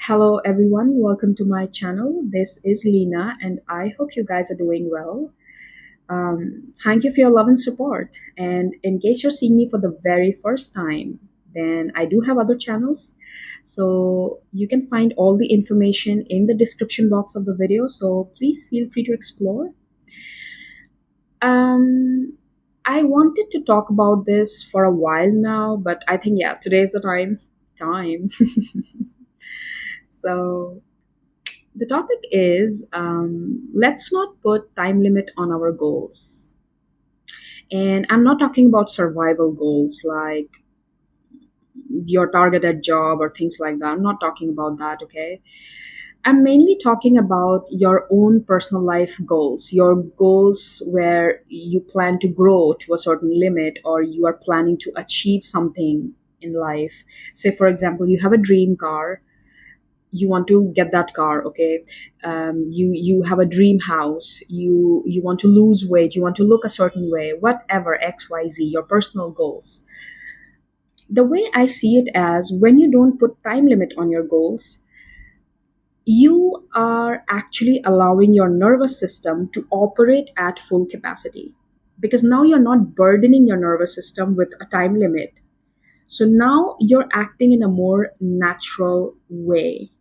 Hello everyone, welcome to my channel. This is Leena and I hope you guys are doing well. Thank you for your love and support. And in case you're seeing me for the very first time, then I do have other channels. So you can find all the information in the description box of the video. So please feel free to explore. Um, I wanted to talk about this for a while now, but I think, yeah, today is the time. Time. So the topic is let's not put time limit on our goals. And I'm not talking about survival goals like your targeted job or things like that. I'm not talking about that, okay? I'm mainly talking about your own personal life goals, your goals where you plan to grow to a certain limit or you are planning to achieve something in life. Say, for example, you have a dream car, you want to get that car, okay? You have a dream house, you want to lose weight, you want to look a certain way, whatever, xyz, your personal goals. The way I see it, as when you don't put time limit on your goals, you are actually allowing your nervous system to operate at full capacity, because now you're not burdening your nervous system with a time limit. So now you're acting in a more natural way,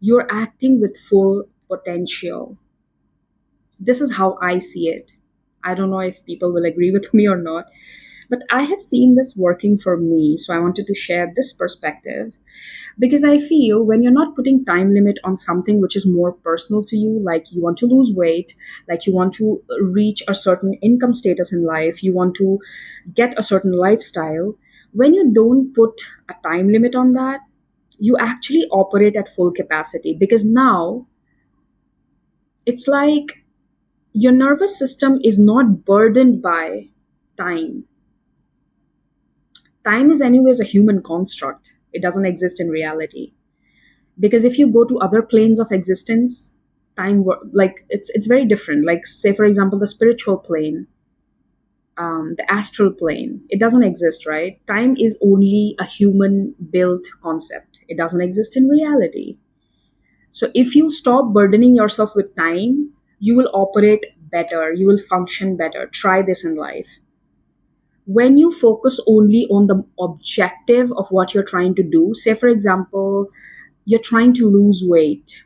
you're acting with full potential. This is how I see it. I don't know if people will agree with me or not, but I have seen this working for me. So I wanted to share this perspective because I feel when you're not putting time limit on something which is more personal to you, like you want to lose weight, like you want to reach a certain income status in life, you want to get a certain lifestyle, when you don't put a time limit on that, you actually operate at full capacity, because now it's like your nervous system is not burdened by time. Time is, anyways, a human construct, it doesn't exist in reality. Because if you go to other planes of existence, like it's very different. Like, say, for example, the spiritual plane, the astral plane, it doesn't exist, right? Time is only a human built concept, it doesn't exist in reality. So if you stop burdening yourself with time, you will operate better, you will function better. Try this in life. When you focus only on the objective of what you're trying to do, say, for example, you're trying to lose weight,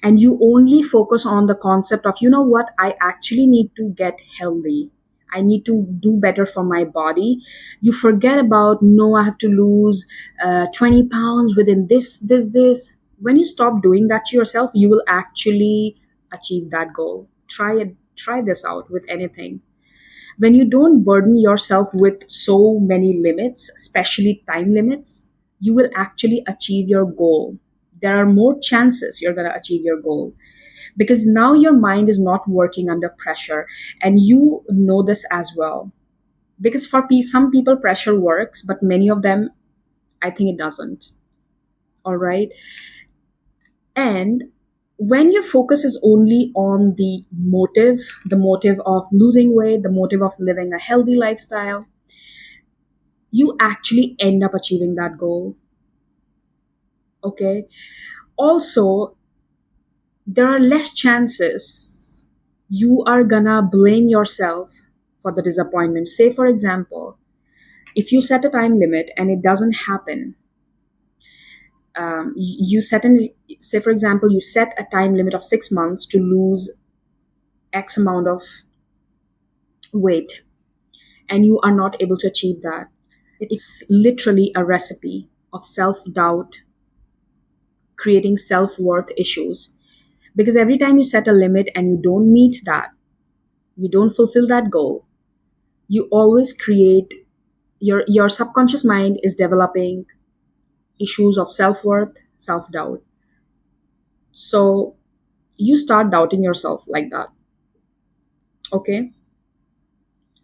and you only focus on the concept of, you know what, I actually need to get healthy, I need to do better for my body. You forget about, no, I have to lose 20 pounds within this. When you stop doing that to yourself, you will actually achieve that goal. Try it. Try this out with anything. When you don't burden yourself with so many limits, especially time limits, you will actually achieve your goal. There are more chances you're going to achieve your goal, because now your mind is not working under pressure, and you know this as well. Because for some people, pressure works, but many of them, I think it doesn't. All right. And when your focus is only on the motive of losing weight, the motive of living a healthy lifestyle, you actually end up achieving that goal. Okay. Also, there are less chances you are gonna blame yourself for the disappointment. Say, for example, if you set a time limit and it doesn't happen, you set an say, for example, you set a time limit of 6 months to lose X amount of weight, and you are not able to achieve that. It's literally a recipe of self doubt, creating self worth issues. Because every time you set a limit and you don't meet that, you don't fulfill that goal, you always create, your subconscious mind is developing issues of self worth, self doubt. So you start doubting yourself like that. Okay.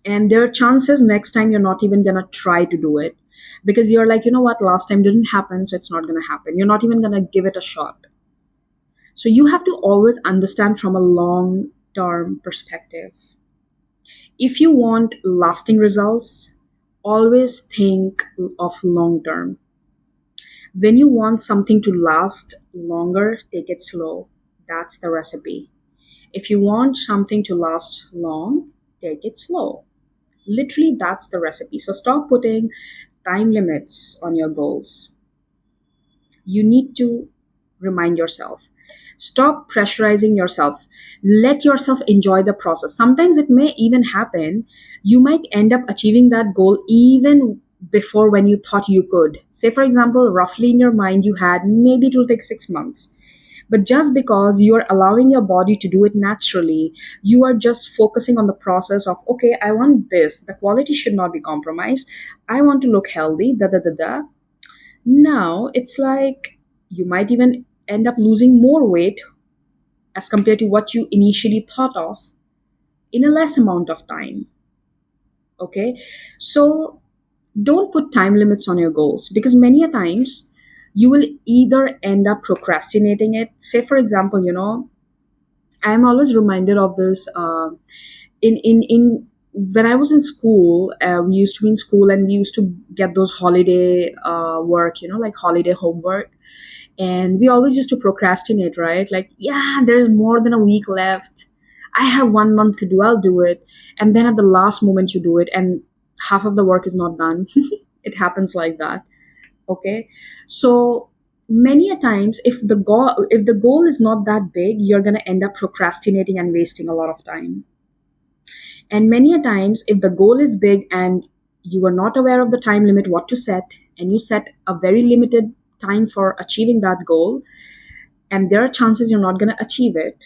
And there are chances next time you're not even gonna try to do it, because you're like, you know what, last time didn't happen, so it's not gonna happen. You're not even gonna give it a shot. So you have to always understand from a long term perspective. If you want lasting results, always think of long term. When you want something to last longer, take it slow. That's the recipe. If you want something to last long, take it slow. Literally, that's the recipe. So stop putting time limits on your goals. You need to remind yourself. Stop pressurizing yourself. Let yourself enjoy the process. Sometimes it may even happen. You might end up achieving that goal even before when you thought you could. Say, for example, roughly in your mind, you had maybe it will take 6 months. But just because you are allowing your body to do it naturally, you are just focusing on the process of, okay, I want this. The quality should not be compromised. I want to look healthy, da da da da. Now it's like you might even end up losing more weight as compared to what you initially thought of in a less amount of time. Okay, so don't put time limits on your goals because many a times you will either end up procrastinating it. Say, for example, I'm always reminded of this. In when I was in school, we used to be in school and we used to get those holiday work, like holiday homework, and we always used to procrastinate, right? Like, yeah, there's more than a week left. I have 1 month to do. I'll do it, and then at the last moment you do it, and half of the work is not done. It happens like that. Okay, so many a times if the goal is not that big, you're going to end up procrastinating and wasting a lot of time. And many a times if the goal is big and you are not aware of the time limit what to set, and you set a very limited time for achieving that goal, and there are chances you're not going to achieve it,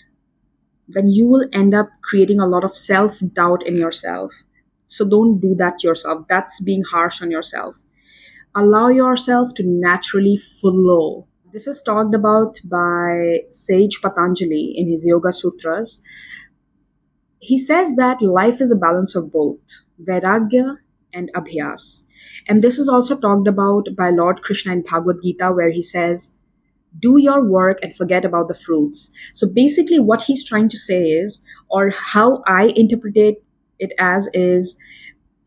then you will end up creating a lot of self doubt in yourself. So don't do that to yourself. That's being harsh on yourself. Allow yourself to naturally flow. This is talked about by Sage Patanjali in his Yoga Sutras. He says that life is a balance of both vairagya and abhyas. And this is also talked about by Lord Krishna in Bhagavad Gita, where he says, do your work and forget about the fruits. So basically, what he's trying to say is, or how I interpret it as, is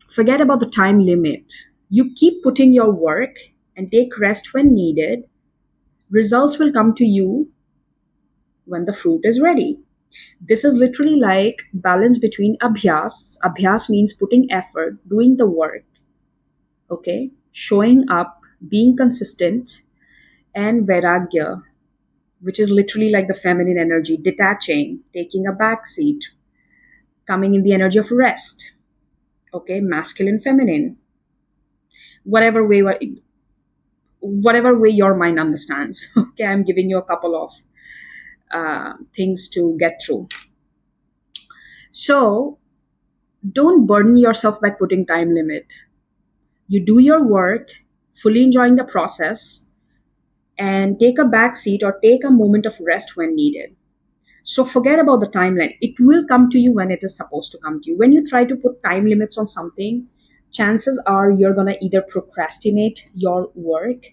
forget about the time limit. You keep putting your work and take rest when needed. Results will come to you when the fruit is ready. This is literally like balance between abhyas. Abhyas means putting effort, doing the work, okay? Showing up, being consistent, and vairagya, which is literally like the feminine energy, detaching, taking a back seat, coming in the energy of rest, okay? Masculine, feminine, whatever way whatever way your mind understands. Okay, I'm giving you a couple of things to get through. So don't burden yourself by putting time limit. You do your work, fully enjoying the process, and take a back seat or take a moment of rest when needed. So forget about the timeline. It will come to you when it is supposed to come to you. When you try to put time limits on something, chances are you're going to either procrastinate your work,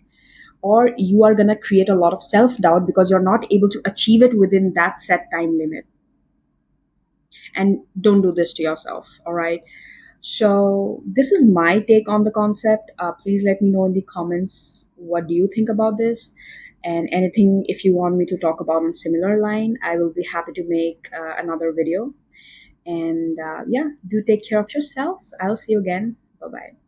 or you are going to create a lot of self doubt because you're not able to achieve it within that set time limit. And don't do this to yourself, all right? So this is my take on the concept. Please let me know in the comments, what do you think about this, and anything if you want me to talk about on similar line, I will be happy to make another video. And yeah, do take care of yourselves. I'll see you again. Bye bye.